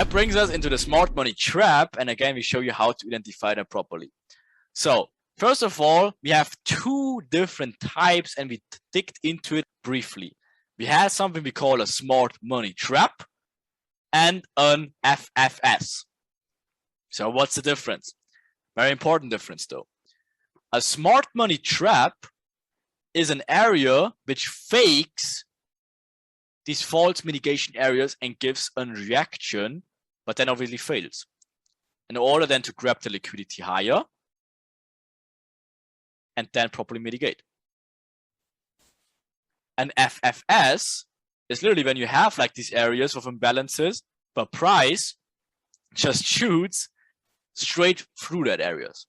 that brings us into the smart money trap. And again, we show you how to identify them properly. So first of all, we have two different types and we digged into it briefly. We have something we call a smart money trap and an FFS. So what's the difference? Very important difference though. A smart money trap is an area which fakes these false mitigation areas and gives a reaction, but then obviously fails. In order then to grab the liquidity higher and then properly mitigate. An FFS is literally when you have like these areas of imbalances, but price just shoots straight through that areas.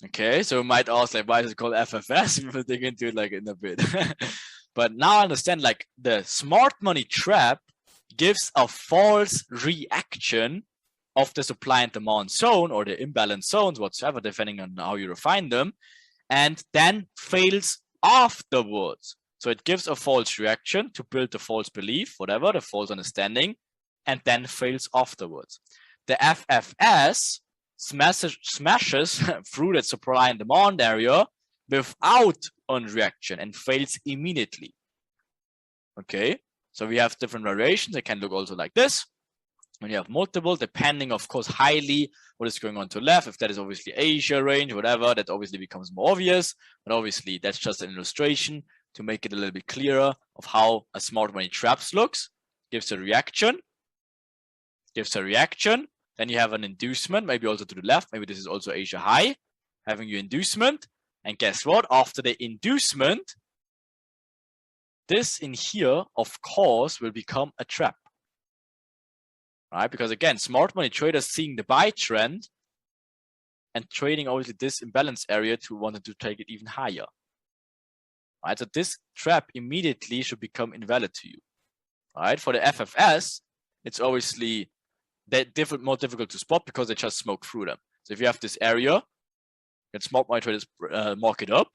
Okay, so you might ask like, why is it called FFS? We will dig into it like in a bit. But now I understand like the smart money trap gives a false reaction of the supply and demand zone or the imbalance zones whatsoever, depending on how you refine them, and then fails afterwards. So it gives a false reaction to build the false belief, whatever, the false understanding, and then fails afterwards. The FFS smashes through that supply and demand area without on reaction and fails immediately. Okay, so we have different variations. It can look also like this. When you have multiple, depending of course highly what is going on to left, if that is obviously Asia range, whatever, that obviously becomes more obvious. But obviously that's just an illustration to make it a little bit clearer of how a smart money traps looks. Gives a reaction, then you have an inducement, maybe also to the left, maybe this is also Asia high, having your inducement. And guess what? After the inducement, this in here, of course, will become a trap. Right? Because again, smart money traders seeing the buy trend and trading obviously this imbalance area to wanting to take it even higher. Right? So this trap immediately should become invalid to you. Right? For the FFS, it's obviously more difficult to spot because they just smoke through them. So if you have this area, and smart money traders mark it up,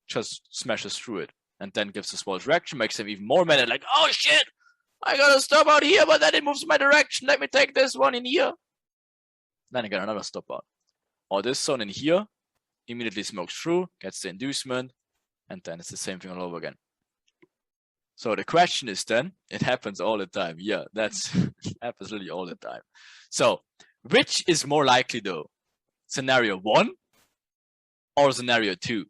just smashes through it, and then gives a small reaction, makes them even more mad, like, oh shit, I gotta stop out here, but then it moves my direction. Let me take this one in here. Then I get another stop out. Or this zone in here immediately smokes through, gets the inducement, and then it's the same thing all over again. So the question is then, it happens all the time. Yeah, that's happens really all the time. So which is more likely though? Scenario 1 or scenario 2?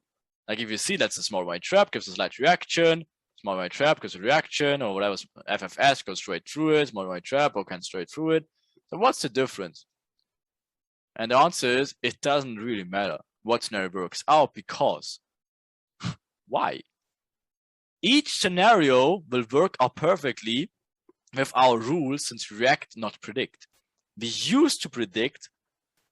Like if you see that's a smart money trap, gives a slight reaction, smart money trap gives a reaction, or whatever, FFS goes straight through it, smart money trap or can straight through it. So what's the difference? And the answer is, it doesn't really matter what scenario works out, because why? Each scenario will work out perfectly with our rules, since react, not predict. We used to predict,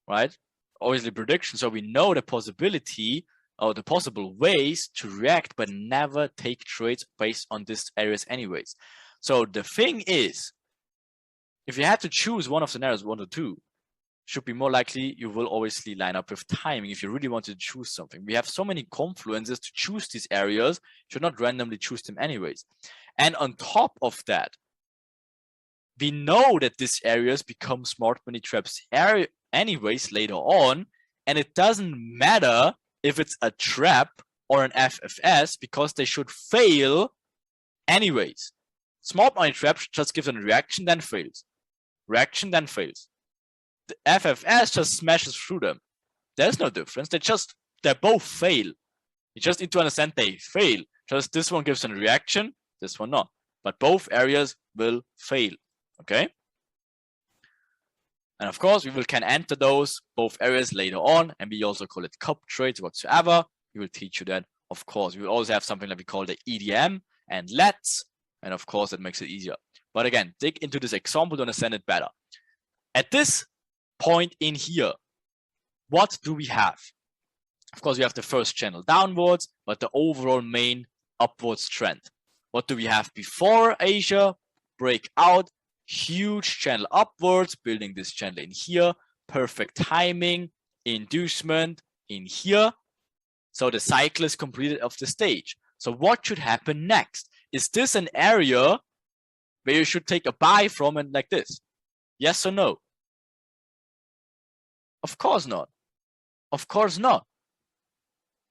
right? Obviously prediction, so we know the possibility or the possible ways to react, but never take trades based on these areas anyways. So the thing is, if you had to choose one of scenarios, 1 or 2, should be more likely you will obviously line up with timing if you really want to choose something. We have so many confluences to choose these areas, you should not randomly choose them anyways. And on top of that, we know that these areas become smart money traps anyways later on, and it doesn't matter if it's a trap or an FFS, because they should fail anyways. Smart money trap just gives a reaction, then fails. Reaction, then fails. The FFS just smashes through them. There's no difference. They both fail. You just need to understand they fail. Just this one gives a reaction, this one not. But both areas will fail. Okay? And of course, we can enter those both areas later on, and we also call it cup trades whatsoever. We will teach you that, of course. We will also have something that we call the EDM and LETs, and of course, that makes it easier. But again, dig into this example to understand it better. At this point in here, what do we have? Of course, we have the first channel downwards, but the overall main upwards trend. What do we have before Asia? Breakout, huge channel upwards, building this channel in here, perfect timing, inducement in here. So the cycle is completed of the stage. So what should happen next? Is this an area where you should take a buy from and like this? Yes or no? Of course not. Of course not.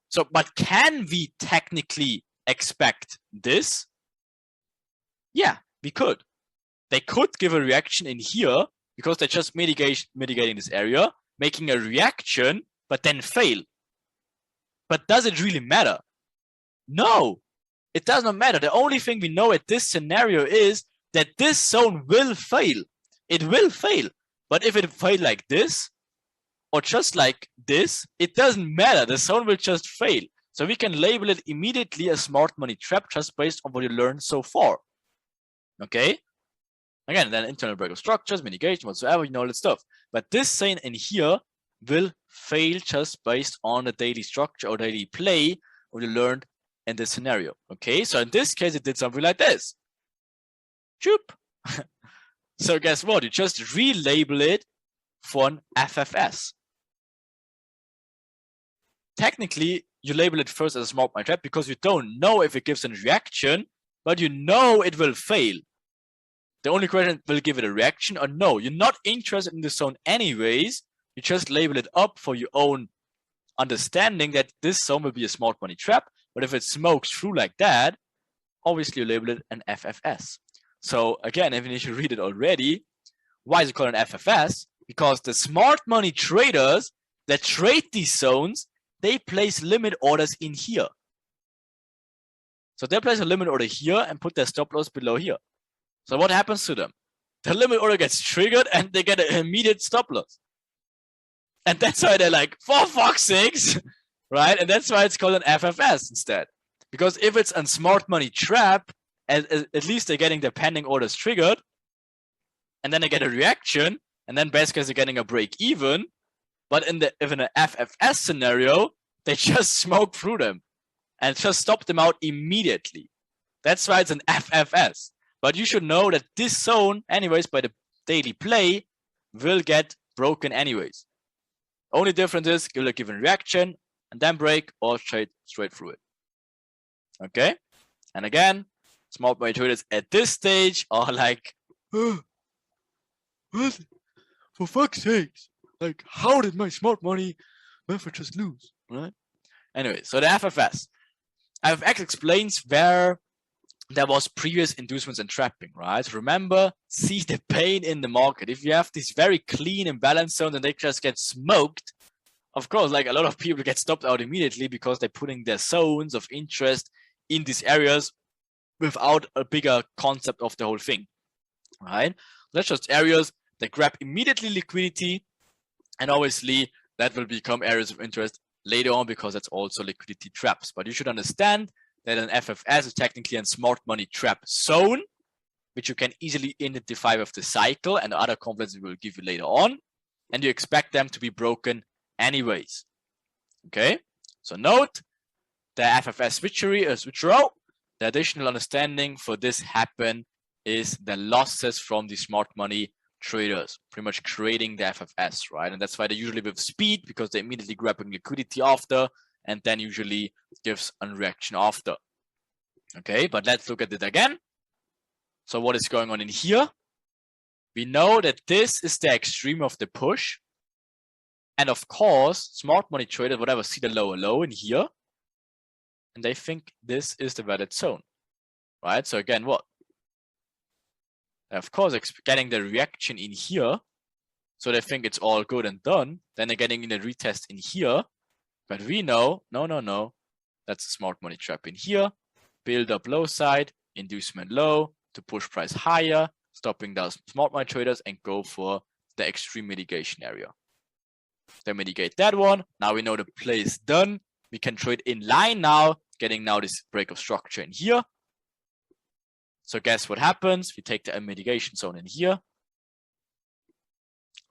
So, but can we technically expect this? Yeah, we could. They could give a reaction in here because they're just mitigating this area, making a reaction, but then fail. But does it really matter? No, it does not matter. The only thing we know at this scenario is that this zone will fail. It will fail. But if it failed like this, or just like this, it doesn't matter. The zone will just fail. So we can label it immediately a smart money trap just based on what you learned so far. Okay? Again, then internal break of structures, mitigation, whatsoever, you know all that stuff. But this zone in here will fail just based on the daily structure or daily play what you learned in this scenario. Okay, so in this case, it did something like this. Choop. So guess what? You just relabel it for an FFS. Technically, you label it first as a smart money trap because you don't know if it gives a reaction, but you know it will fail. The only question, will give it a reaction or no? You're not interested in the zone anyways. You just label it up for your own understanding that this zone will be a smart money trap. But if it smokes through like that, obviously you label it an FFS. So again, even if you read it already, why is it called an FFS? Because the smart money traders that trade these zones, they place limit orders in here. So they place a limit order here and put their stop loss below here. So what happens to them? The limit order gets triggered and they get an immediate stop loss. And that's why they're like, for fuck's sakes, right? And that's why it's called an FFS instead. Because if it's a smart money trap, at least they're getting their pending orders triggered, and then they get a reaction, and then basically they're getting a break even. But if in an FFS scenario, they just smoke through them and just stop them out immediately. That's why it's an FFS. But you should know that this zone, anyways, by the daily play, will get broken anyways. Only difference is give a given reaction and then break or trade straight through it. Okay? And again, smart money traders at this stage are like, oh, what? For fuck's sakes. Like, how did my smart money method just lose? Right? Anyway, so the FFS. FFX explains where there was previous inducements and trapping, right? Remember, see the pain in the market. If you have these very clean imbalance zones and they just get smoked, of course, like a lot of people get stopped out immediately because they're putting their zones of interest in these areas without a bigger concept of the whole thing, right? That's just areas that grab immediately liquidity, and obviously that will become areas of interest later on because that's also liquidity traps. But you should understand that an FFS is technically a smart money trap zone, which you can easily identify with the cycle and other concepts we will give you later on, and you expect them to be broken anyways. Okay, so note the FFS switcheroo. The additional understanding for this happen is the losses from the smart money traders, pretty much creating the FFS, right? And that's why they usually with speed because they're immediately grabbing liquidity after and then usually gives a reaction after. Okay, but let's look at it again. So what is going on in here? We know that this is the extreme of the push. And of course, smart money traders, whatever, see the lower low in here. And they think this is the valid zone, right? So again, what? Of course, getting the reaction in here. So they think it's all good and done. Then they're getting in a retest in here. But we know, no. That's a smart money trap in here. Build up low side, inducement low to push price higher, stopping those smart money traders and go for the extreme mitigation area. They mitigate that one. Now we know the play is done. We can trade in line now, getting now this break of structure in here. So guess what happens? We take the mitigation zone in here,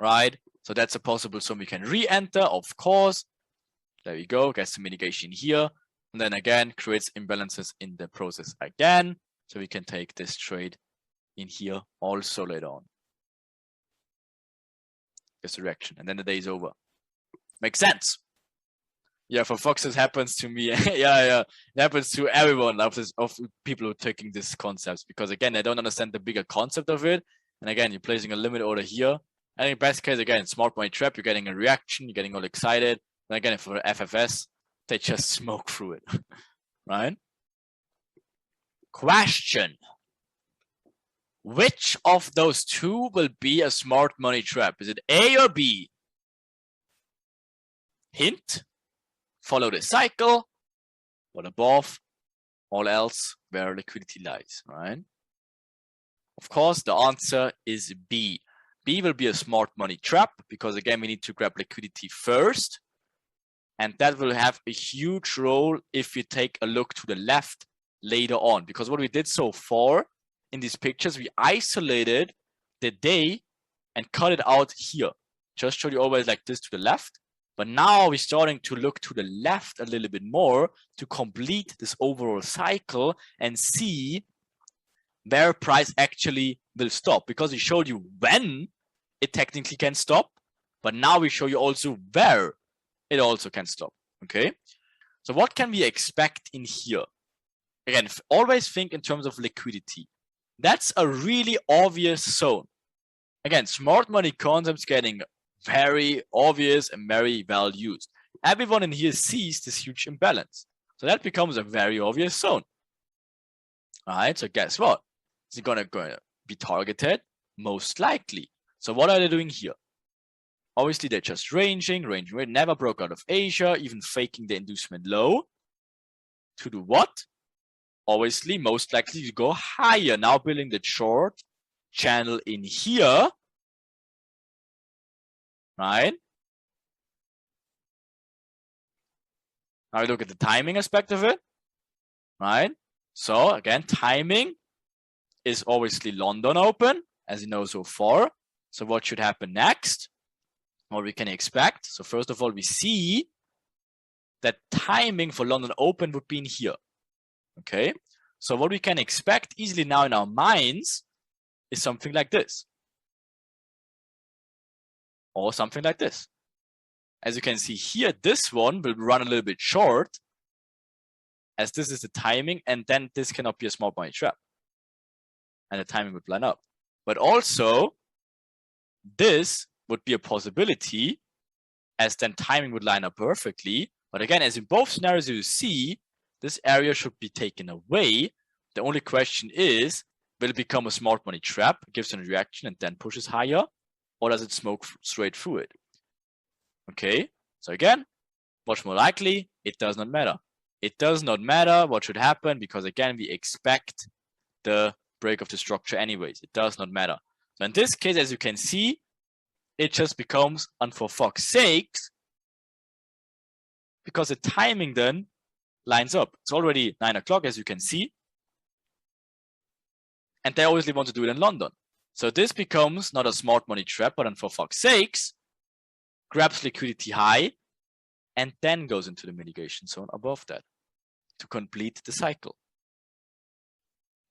right? So that's a possible zone we can re-enter, of course. There we go, gets the mitigation here. And then again, creates imbalances in the process again. So we can take this trade in here also later on. This direction, and then the day is over. Makes sense. Yeah, for Fox, it happens to me. yeah, it happens to everyone of people who are taking these concepts because again, they don't understand the bigger concept of it, And again, you're placing a limit order here. And in best case, again, smart money trap, you're getting a reaction, you're getting all excited. And again, for FFS, they just smoke through it, right? Question. Which of those two will be a smart money trap? Is it A or B? Hint, follow the cycle, but above all else where liquidity lies, right? Of course, the answer is B. B will be a smart money trap because again, we need to grab liquidity first. And that will have a huge role if you take a look to the left later on. Because what we did so far in these pictures, we isolated the day and cut it out here. Just showed you always like this to the left. But now we're starting to look to the left a little bit more to complete this overall cycle and see where price actually will stop. Because we showed you when it technically can stop, but now we show you also where it also can stop, okay? So what can we expect in here? Again, always think in terms of liquidity. That's a really obvious zone. Again, smart money concepts getting very obvious and very well used. Everyone in here sees this huge imbalance. So that becomes a very obvious zone. All right, so guess what? Is it gonna be targeted? Most likely. So what are they doing here? Obviously, they're just ranging, never broke out of Asia, even faking the inducement low. To do what? Obviously, most likely to go higher. Now building the short channel in here. Right? Now we look at the timing aspect of it. Right? So again, timing is obviously London open, as you know so far. So what should happen next? What we can expect. So first of all, we see that timing for London open would be in here. Okay. So what we can expect easily now in our minds is something like this. Or something like this. As you can see here, this one will run a little bit short, as this is the timing, and then this cannot be a smart money trap. And the timing would line up. But also, this would be a possibility, as then timing would line up perfectly. But again, as in both scenarios you see, this area should be taken away. The only question is, will it become a smart money trap, gives a reaction and then pushes higher? Or does it smoke straight through it? Okay, so again, what's more likely? It does not matter. It does not matter what should happen because again, we expect the break of the structure anyways. It does not matter. So in this case, as you can see, it just becomes, and for fuck's sakes, because the timing then lines up. It's already 9 o'clock, as you can see. And they obviously want to do it in London. So this becomes not a smart money trap, but then for fuck's sakes, grabs liquidity high, and then goes into the mitigation zone above that to complete the cycle.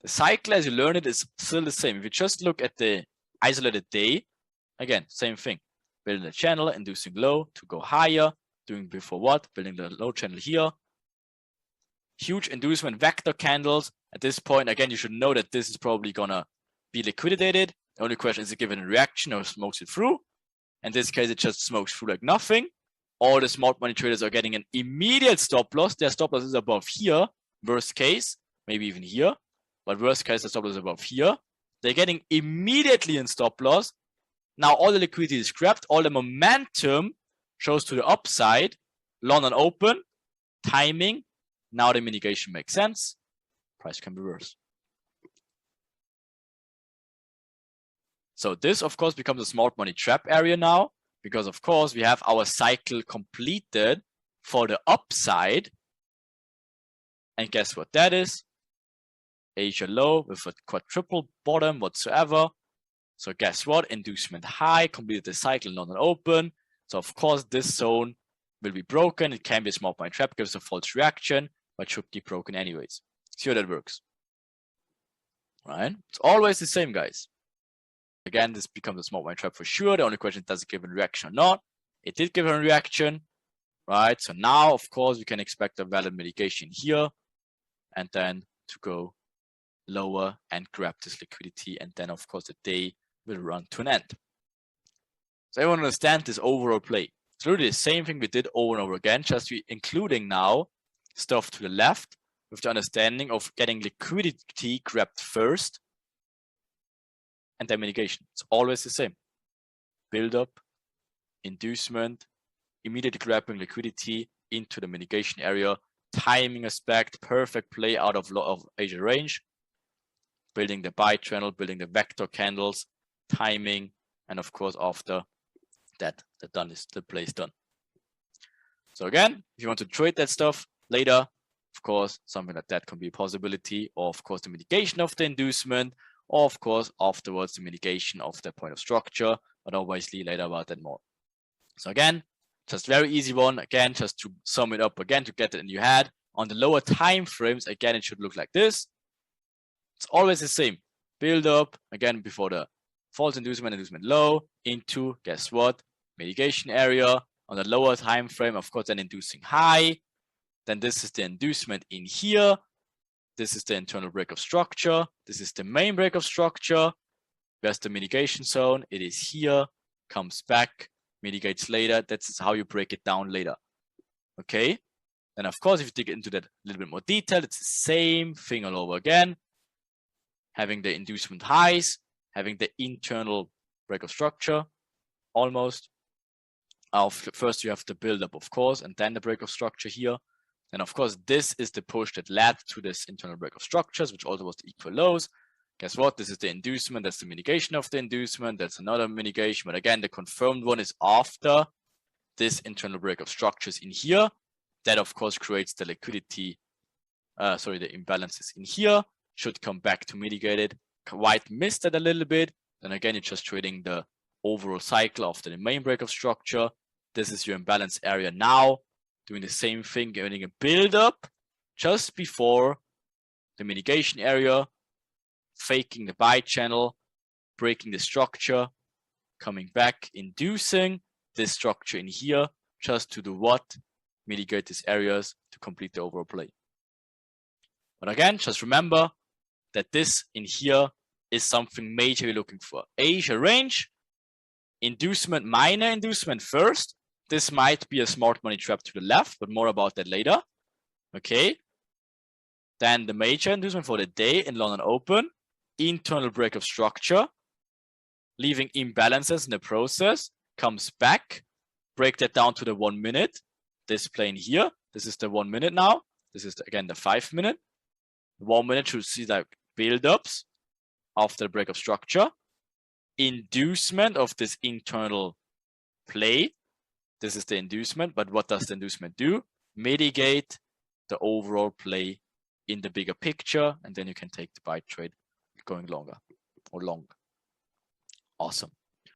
The cycle, as you learn it, is still the same. If you just look at the isolated day, again, same thing. Building a channel, inducing low to go higher, doing before what? Building the low channel here. Huge inducement vector candles. At this point, again, you should know that this is probably gonna be liquidated. The only question is it given a reaction or smokes it through. In this case, it just smokes through like nothing. All the smart money traders are getting an immediate stop loss. Their stop loss is above here. Worst case, maybe even here. But worst case, the stop loss is above here. They're getting immediately in stop loss. Now all the liquidity is grabbed. All the momentum shows to the upside. London open. Timing. Now the mitigation makes sense. Price can reverse. So this, of course, becomes a smart money trap area now, because of course we have our cycle completed for the upside. And guess what that is? Asia low with a quadruple bottom whatsoever. So guess what? Inducement high, completed the cycle, London open. So of course this zone will be broken. It can be a smart money trap, gives a false reaction, but should be broken anyways. See how that works. Right? It's always the same, guys. Again, this becomes a smart money trap for sure. The only question is, does it give a reaction or not? It did give a reaction, right? So now, of course, we can expect a valid mitigation here, and then to go lower and grab this liquidity. And then, of course, the day will run to an end. So everyone understand this overall play. It's literally the same thing we did over and over again, just we including now stuff to the left with the understanding of getting liquidity grabbed first and then mitigation. It's always the same. Build up, inducement, immediately grabbing liquidity into the mitigation area, timing aspect, perfect play out of Asia range, building the buy channel, building the vector candles, timing, and of course after that the play is done. So again, if you want to trade that stuff later, of course, something like that can be a possibility, or of course the mitigation of the inducement, or of course afterwards the mitigation of the point of structure, but obviously later about that more. So again, just very easy one. Again, just to sum it up again, to get it in your head. On the lower time frames, again, it should look like this. It's always the same. Build up, again, before the false inducement low, into, guess what? Mitigation area. On the lower time frame, of course, then inducing high. Then this is the inducement in here. This is the internal break of structure. This is the main break of structure. Where's the mitigation zone? It is here, comes back, mitigates later. That's how you break it down later. Okay. And of course, if you dig into that a little bit more detail, it's the same thing all over again. Having the inducement highs, having the internal break of structure, almost. First, you have the build-up, of course, and then the break of structure here. And of course, this is the push that led to this internal break of structures, which also was the equal lows. Guess what? This is the inducement. That's the mitigation of the inducement. That's another mitigation. But again, the confirmed one is after this internal break of structures in here. That, of course, creates the liquidity, the imbalances in here. Should come back to mitigate it. Quite missed it a little bit. Then again, you're just trading the overall cycle after the main break of structure. This is your imbalance area now. Doing the same thing, getting a build up just before the mitigation area, faking the buy channel, breaking the structure, coming back, inducing this structure in here, just to do what? Mitigate these areas to complete the overall play. But again, just remember that this in here is something major you're looking for. Asia range, inducement, minor inducement first. This might be a smart money trap to the left, but more about that later. Okay. Then the major inducement for the day in London Open, internal break of structure, leaving imbalances in the process, comes back, break that down to the 1 minute. This plane here, this is the 1 minute now. This is again the 5 minute. 1 minute should see like build-ups after the break of structure, inducement of this internal play. This is the inducement, but what does the inducement do? Mitigate the overall play in the bigger picture, and then you can take the buy trade going longer or long. Awesome.